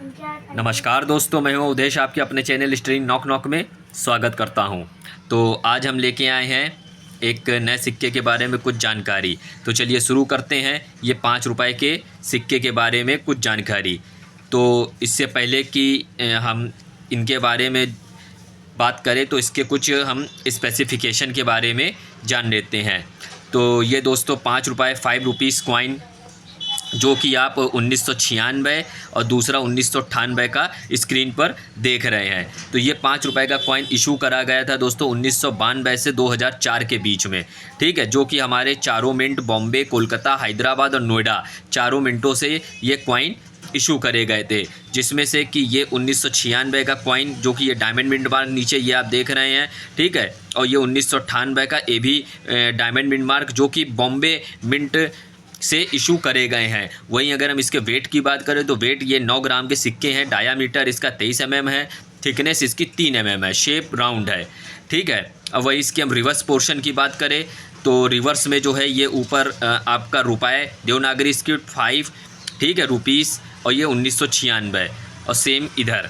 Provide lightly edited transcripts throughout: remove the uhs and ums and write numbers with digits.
नमस्कार दोस्तों, मैं हूं उदेश, आपके अपने चैनल स्ट्रीम नॉक नॉक में स्वागत करता हूं। तो आज हम लेके आए हैं एक नए सिक्के के बारे में कुछ जानकारी। तो चलिए शुरू करते हैं। ये 5 रुपए के सिक्के के बारे में कुछ जानकारी। तो इससे पहले कि हम इनके बारे में बात करें तो इसके कुछ हम स्पेसिफिकेशन के बारे में जान लेते हैं। तो ये दोस्तों 5 रुपए 5 रुपीज़ कॉइन, जो कि आप 1996 और दूसरा 1998 का स्क्रीन पर देख रहे हैं। तो ये 5 रुपए का कॉइन इशू करा गया था दोस्तों 1992 से 2004 के बीच में, ठीक है। जो कि हमारे चारों मिंट बॉम्बे, कोलकाता, हैदराबाद और नोएडा चारों मिंटों से ये कॉइन इशू करे गए थे। जिसमें से कि ये 1996 का कॉइन, जो कि ये डायमंड मिंट मार्क नीचे ये आप देख रहे हैं, ठीक है। और ये 1998 का ये भी डायमंड मिंट मार्क, जो कि बॉम्बे मिंट से इशू करे गए हैं। वहीं अगर हम इसके वेट की बात करें तो वेट ये 9 ग्राम के सिक्के हैं। डायामीटर इसका 23 mm है। थिकनेस इसकी 3 mm है। शेप राउंड है, ठीक है। अब वही इसके हम रिवर्स पोर्शन की बात करें तो रिवर्स में जो है ये ऊपर आपका रुपए देवनागरी स्क्रिप्ट 5, ठीक है, रुपीज़, और ये 1996 और सेम इधर,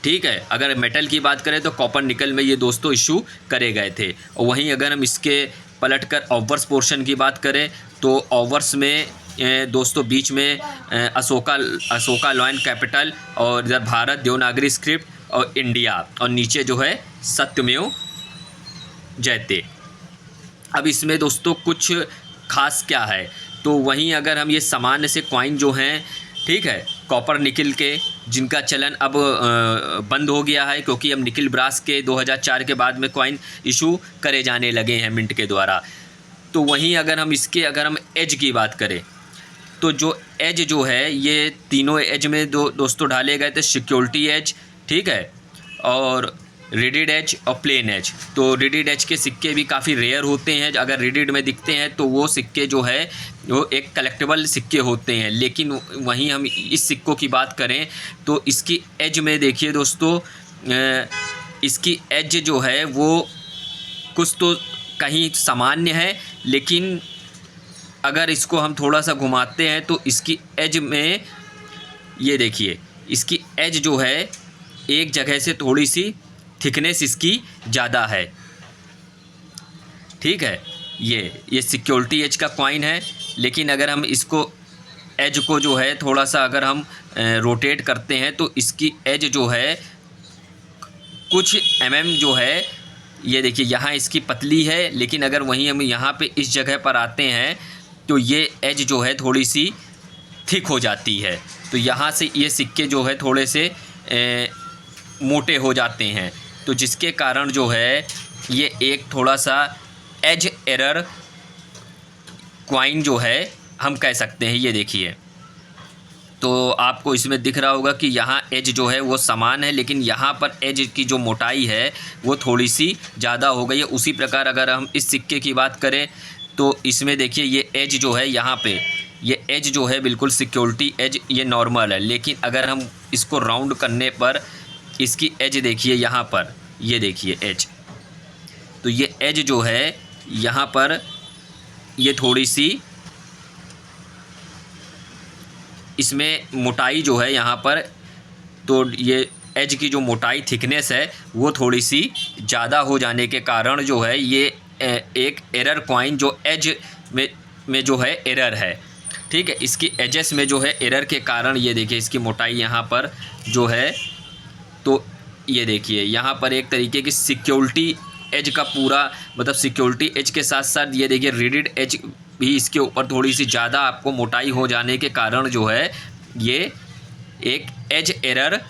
ठीक है। अगर मेटल की बात करें तो कॉपर निकल में ये दोस्तों इशू करे गए थे। और वहीं अगर हम इसके पलटकर ऑवर्स पोर्शन की बात करें तो ऑवर्स में दोस्तों बीच में अशोका लॉयन कैपिटल, और इधर भारत देवनागरी स्क्रिप्ट और इंडिया, और नीचे जो है सत्यमेव जयते। अब इसमें दोस्तों कुछ खास क्या है, तो वहीं अगर हम ये सामान्य से कॉइन जो हैं, ठीक है, कॉपर निकल के, जिनका चलन अब बंद हो गया है क्योंकि अब निकल ब्रास के 2004 के बाद में कॉइन इशू करे जाने लगे हैं मिंट के द्वारा। तो वहीं अगर हम एज की बात करें तो जो एज जो है ये तीनों एज में दोस्तों डाले गए थे। सिक्योरिटी एज, ठीक है, और रिडिड एज और प्लेन एज। तो रिडिड एज के सिक्के भी काफ़ी रेयर होते हैं। अगर रिडिड में दिखते हैं तो वो सिक्के जो है वो एक कलेक्टेबल सिक्के होते हैं। लेकिन वहीं हम इस सिक्कों की बात करें तो इसकी एज में देखिए दोस्तों, इसकी एज जो है वो कुछ तो कहीं सामान्य है, लेकिन अगर इसको हम थोड़ा सा घुमाते हैं तो इसकी एज में ये देखिए, इसकी एज जो है एक जगह से थोड़ी सी थिकनेस इसकी ज़्यादा है, ठीक है। ये सिक्योरिटी एज का कॉइन है। लेकिन अगर हम इसको एज को जो है थोड़ा सा अगर हम रोटेट करते हैं तो इसकी एज जो है कुछ जो है, ये देखिए यहाँ इसकी पतली है। लेकिन अगर वहीं हम यहाँ पे इस जगह पर आते हैं तो ये एज जो है थोड़ी सी थिक हो जाती है। तो यहाँ से ये सिक्के जो है थोड़े से मोटे हो जाते हैं। तो जिसके कारण जो है ये एक थोड़ा सा एज एरर कॉइन जो है हम कह सकते हैं। ये देखिए, तो आपको इसमें दिख रहा होगा कि यहाँ एज जो है वो समान है, लेकिन यहाँ पर एज की जो मोटाई है वो थोड़ी सी ज़्यादा हो गई है। उसी प्रकार अगर हम इस सिक्के की बात करें तो इसमें देखिए ये एज जो है यहाँ पे, ये एज जो है बिल्कुल सिक्योरिटी एज ये नॉर्मल है। लेकिन अगर हम इसको राउंड करने पर इसकी एज देखिए यहाँ पर, ये देखिए एज, तो ये एज जो है यहाँ पर ये थोड़ी सी इसमें मोटाई जो है यहाँ पर, तो ये एज की जो मोटाई थिकनेस है वो थोड़ी सी ज़्यादा हो जाने के कारण जो है ये एक एरर कॉइन जो एज में जो है एरर है, ठीक है। इसकी एजेस में जो है एरर के कारण ये देखिए इसकी मोटाई यहाँ पर जो है, तो ये देखिए यहाँ पर एक तरीके की सिक्योरिटी एज का पूरा मतलब सिक्योरिटी एज के साथ साथ ये देखिए रिडिड एज भी इसके ऊपर थोड़ी सी ज़्यादा आपको मोटाई हो जाने के कारण जो है ये एक edge error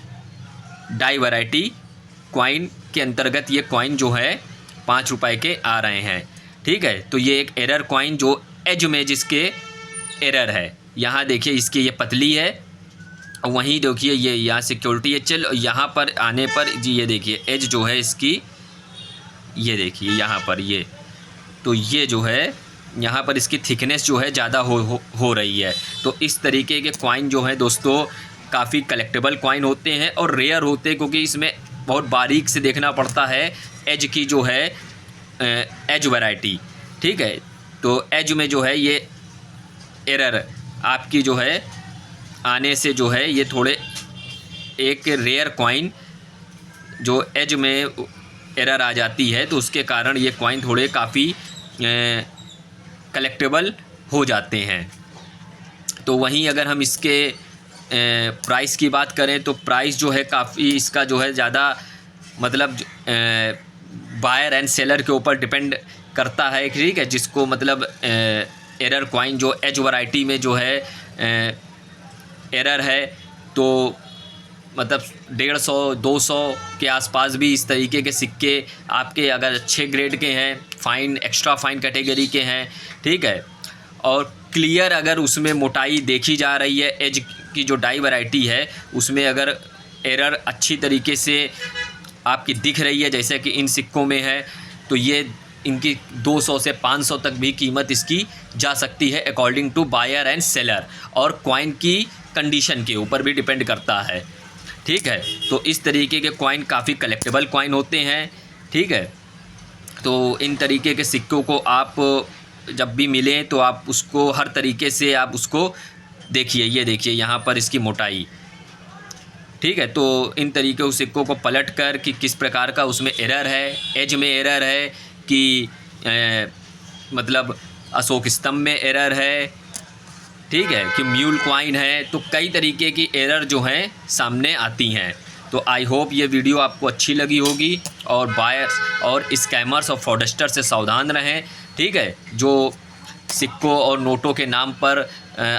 die variety coin के अंतर्गत ये कॉइन जो है 5 रुपए के आ रहे हैं, ठीक है। तो ये एक एरर कॉइन जो एज में जिसके एरर है, यहाँ देखिए इसकी ये पतली है। वहीं देखिए ये यहाँ सिक्योरिटी एज चल, यहाँ पर आने पर जी ये देखिए एज जो है इसकी, ये देखिए यहाँ पर ये, तो ये जो है यहाँ पर इसकी थिकनेस जो है ज़्यादा हो रही है। तो इस तरीके के कॉइन जो है दोस्तों काफ़ी कलेक्टेबल कॉइन होते हैं और रेयर होते हैं, क्योंकि इसमें बहुत बारीक से देखना पड़ता है एज की जो है एज वैरायटी, ठीक है। तो एज में जो है ये एरर आपकी जो है आने से जो है ये थोड़े एक रेयर कॉइन जो एज में एरर आ जाती है, तो उसके कारण ये कॉइन थोड़े काफ़ी कलेक्टेबल हो जाते हैं। तो वहीं अगर हम इसके प्राइस की बात करें तो प्राइस जो है काफ़ी इसका जो है ज़्यादा मतलब बायर एंड सेलर के ऊपर डिपेंड करता है, ठीक है। जिसको मतलब एरर कॉइन जो एज वैरायटी में जो है एरर है, तो मतलब 150-200 के आसपास भी इस तरीके के सिक्के आपके अगर अच्छे ग्रेड के हैं, फाइन एक्स्ट्रा फाइन कैटेगरी के हैं, ठीक है, और क्लियर अगर उसमें मोटाई देखी जा रही है, एज की जो डाई वैरायटी है उसमें अगर एरर अच्छी तरीके से आपकी दिख रही है जैसे कि इन सिक्कों में है, तो ये इनकी 200 से 500 तक भी कीमत इसकी जा सकती है according to buyer and seller, और कॉइन की कंडीशन के ऊपर भी डिपेंड करता है, ठीक है। तो इस तरीके के कॉइन काफ़ी कलेक्टेबल कॉइन होते हैं, ठीक है। तो इन तरीके के सिक्कों को आप जब भी मिलें तो आप उसको हर तरीके से आप उसको देखिए, ये देखिए यहाँ पर इसकी मोटाई, ठीक है। तो इन तरीके के सिक्कों को पलट कर कि किस प्रकार का उसमें एरर है, एज में एरर है कि मतलब अशोक स्तंभ में एरर है, ठीक है, कि म्यूल क्वाइन है, तो कई तरीके की एरर जो हैं सामने आती हैं। तो आई होप ये वीडियो आपको अच्छी लगी होगी, और बायर्स और स्कैमर्स और फ्रॉडस्टर से सावधान रहें, ठीक है, जो सिक्कों और नोटों के नाम पर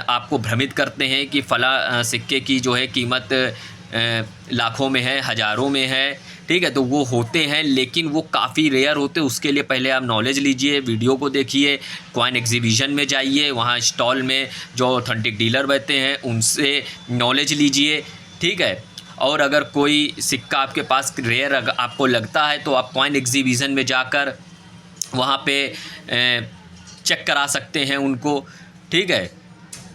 आपको भ्रमित करते हैं कि फ़ला सिक्के की जो है कीमत लाखों में है, हज़ारों में है, ठीक है। तो वो होते हैं लेकिन वो काफ़ी रेयर होते हैं। उसके लिए पहले आप नॉलेज लीजिए, वीडियो को देखिए, कॉइन एग्जीबिशन में जाइए, वहाँ स्टॉल में जो ऑथेंटिक डीलर बैठते हैं उनसे नॉलेज लीजिए, ठीक है। और अगर कोई सिक्का आपके पास रेयर आपको लगता है तो आप कॉइन एग्जीबिशन में जाकर वहाँ पे चेक करा सकते हैं उनको, ठीक है।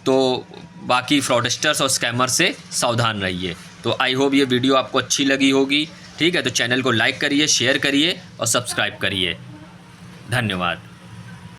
तो बाकी फ्रॉडस्टर्स और स्कैमर से सावधान रहिए। तो आई होप ये वीडियो आपको अच्छी लगी होगी, ठीक है। तो चैनल को लाइक करिए, शेयर करिए और सब्सक्राइब करिए। धन्यवाद।